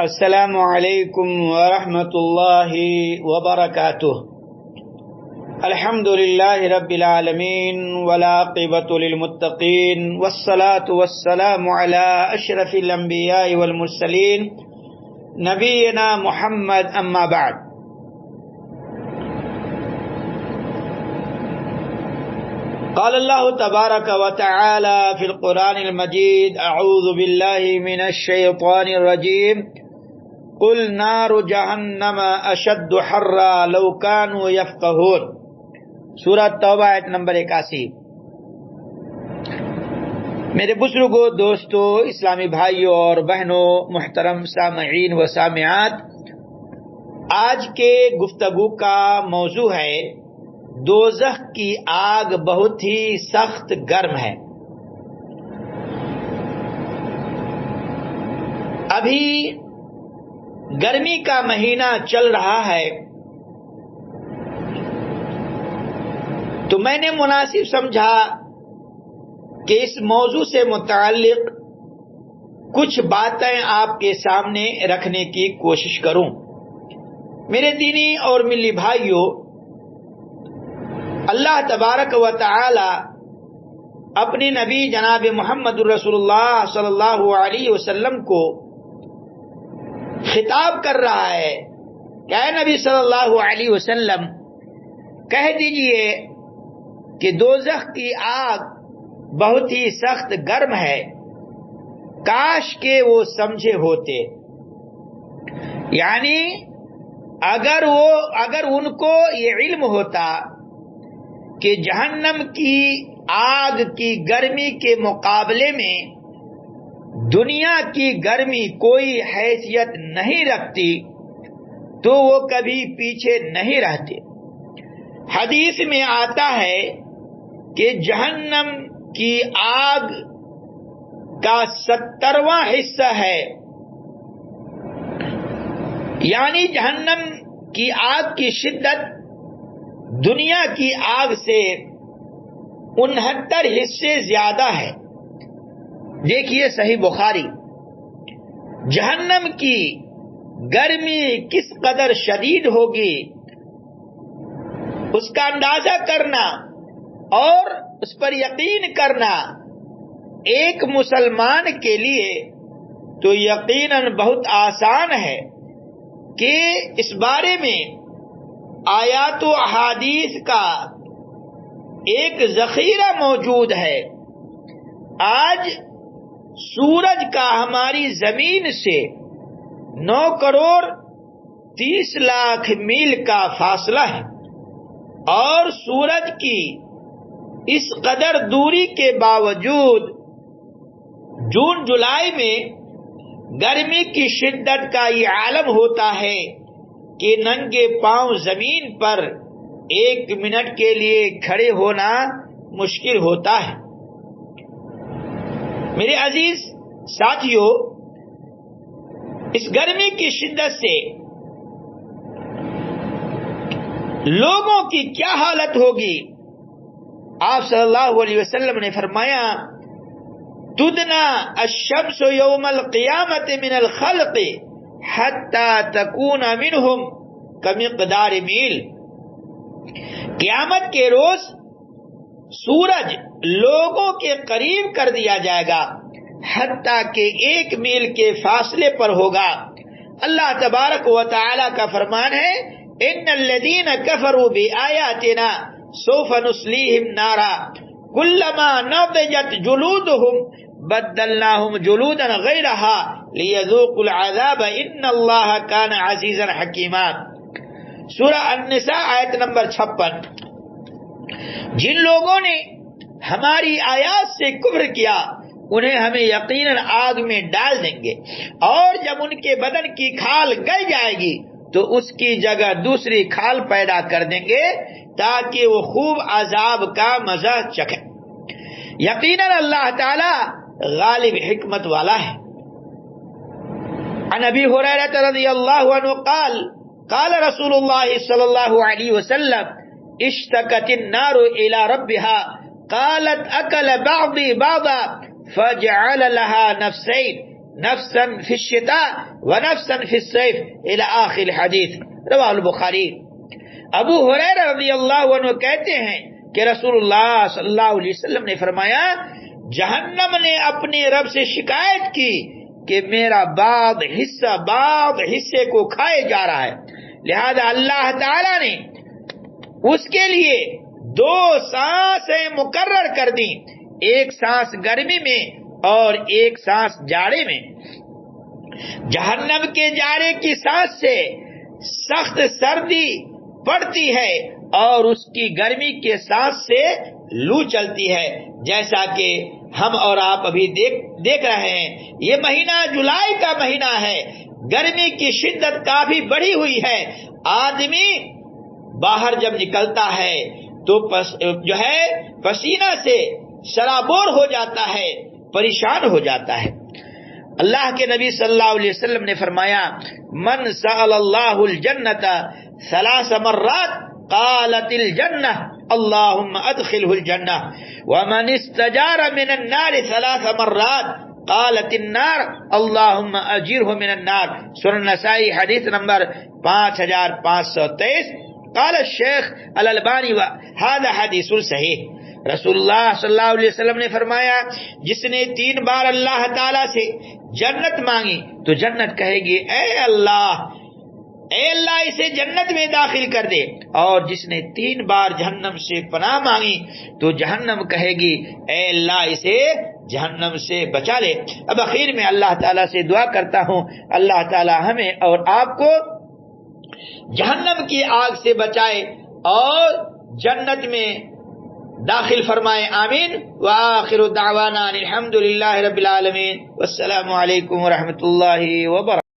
السلام علیکم ورحمۃ اللہ وبرکاتہ۔ الحمد للہ رب العالمین والعاقبۃ للمتقین والصلاة والسلام علی اشرف الانبیاء والمرسلین نبینا محمد اما بعد۔ قال اللہ تبارک و تعالی فی القرآن المجید اعوذ باللہ من الشیطان الرجیم قل نار جہنم اشد حرا لو كانوا یفقہون۔ سورہ توبہ آیت نمبر 81۔ میرے بزرگوں، دوستوں، اسلامی بھائیوں اور بہنوں، محترم سامعین و سامعات، آج کے گفتگو کا موضوع ہے دوزخ کی آگ بہت ہی سخت گرم ہے۔ ابھی گرمی کا مہینہ چل رہا ہے تو میں نے مناسب سمجھا کہ اس موضوع سے متعلق کچھ باتیں آپ کے سامنے رکھنے کی کوشش کروں۔ میرے دینی اور ملی بھائیوں، اللہ تبارک و تعالی اپنے نبی جناب محمد رسول اللہ صلی اللہ علیہ وسلم کو خطاب کر رہا ہے کہ اے نبی صلی اللہ علیہ وسلم، کہہ دیجئے کہ دوزخ کی آگ بہت ہی سخت گرم ہے، کاش کہ وہ سمجھے ہوتے۔ یعنی اگر ان کو یہ علم ہوتا کہ جہنم کی آگ کی گرمی کے مقابلے میں دنیا کی گرمی کوئی حیثیت نہیں رکھتی تو وہ کبھی پیچھے نہیں رہتے۔ حدیث میں آتا ہے کہ جہنم کی آگ کا 70واں حصہ ہے، یعنی جہنم کی آگ کی شدت دنیا کی آگ سے 69 حصے زیادہ ہے۔ دیکھیے صحیح بخاری، جہنم کی گرمی کس قدر شدید ہوگی اس کا اندازہ کرنا اور اس پر یقین کرنا ایک مسلمان کے لیے تو یقیناً بہت آسان ہے کہ اس بارے میں آیات و احادیث کا ایک ذخیرہ موجود ہے۔ آج سورج کا ہماری زمین سے 9 کروڑ 30 لاکھ میل کا فاصلہ ہے، اور سورج کی اس قدر دوری کے باوجود جون جولائی میں گرمی کی شدت کا یہ عالم ہوتا ہے کہ ننگے پاؤں زمین پر 1 منٹ کے لیے کھڑے ہونا مشکل ہوتا ہے۔ میرے عزیز ساتھیو، اس گرمی کی شدت سے لوگوں کی کیا حالت ہوگی؟ آپ صلی اللہ علیہ وسلم نے فرمایا، تدنا الشمس یوم القیامت من الخلق حتی تکون منہم کمقدار میل۔ قیامت کے روز سورج لوگوں کے قریب کر دیا جائے گا حتیٰ کہ 1 میل کے فاصلے پر ہوگا۔ اللہ تبارک و تعالی کا فرمان ہے، ان الذین کفروا بآیاتنا سوف نصلیہم نارا کلما نضجت جلودہم بدلناہم جلودا غیرہا لیذوقوا العذاب ان اللہ کان عزیزا حکیما۔ سورہ النساء آیت نمبر 56۔ جن لوگوں نے ہماری آیات سے کفر کیا انہیں ہمیں یقیناً آگ میں ڈال دیں گے، اور جب ان کے بدن کی کھال گل جائے گی تو اس کی جگہ دوسری کھال پیدا کر دیں گے تاکہ وہ خوب عذاب کا مزہ چکھیں۔ یقیناً اللہ تعالی غالب حکمت والا ہے۔ عن ابی ہریرہ رضی اللہ عنہ قال قال رسول اللہ صلی اللہ علیہ وسلم اشتکت النار الى ربها قالت اکل بعضی بعضا فجعل لها نفسین نفسا فی الشتاء ونفسا فی الصیف الی آخر الحدیث رواہ البخاری۔ ابو ہریرہ رضی اللہ عنہ کہتے ہیں کہ رسول اللہ صلی اللہ علیہ وسلم نے فرمایا جہنم نے اپنے رب سے شکایت کی کہ میرا بعض حصے کو کھائے جا رہا ہے، لہذا اللہ تعالی نے اس کے لیے 2 سانسیں مقرر کر دی، ایک سانس گرمی میں اور ایک سانس جاڑے میں۔ جہنم کے جاڑے کی سانس سے سخت سردی پڑتی ہے اور اس کی گرمی کے سانس سے لو چلتی ہے، جیسا کہ ہم اور آپ ابھی دیکھ رہے ہیں۔ یہ مہینہ جولائی کا مہینہ ہے، گرمی کی شدت کافی بڑھی ہوئی ہے، آدمی باہر جب نکلتا ہے تو جو ہے پسینہ سے سرابور ہو جاتا ہے، پریشان ہو جاتا ہے۔ اللہ کے نبی صلی اللہ علیہ وسلم نے فرمایا من سأل اللہ الجنت 3 مرات قالت الجنہ اللہم ادخلہ الجنہ ومن استجار من النار 3 مرات قالت النار اللہم اجرہ من النار۔ سنن نسائی حدیث نمبر 5523۔ قال الشیخ الالبانی هذا حدیث صحیح۔ رسول اللہ صلی اللہ علیہ وسلم نے فرمایا جس نے 3 بار اللہ تعالی سے جنت مانگی تو جنت کہے گی اے اللہ اسے جنت میں داخل کر دے، اور جس نے 3 بار جہنم سے پناہ مانگی تو جہنم کہے گی اے اللہ اسے جہنم سے بچا لے۔ اب اخیر میں اللہ تعالیٰ سے دعا کرتا ہوں اللہ تعالیٰ ہمیں اور آپ کو جہنم کی آگ سے بچائے اور جنت میں داخل فرمائے، آمین۔ وآخر دعوانا الحمد للہ رب العالمین، والسلام علیکم ورحمۃ اللہ وبرکاتہ۔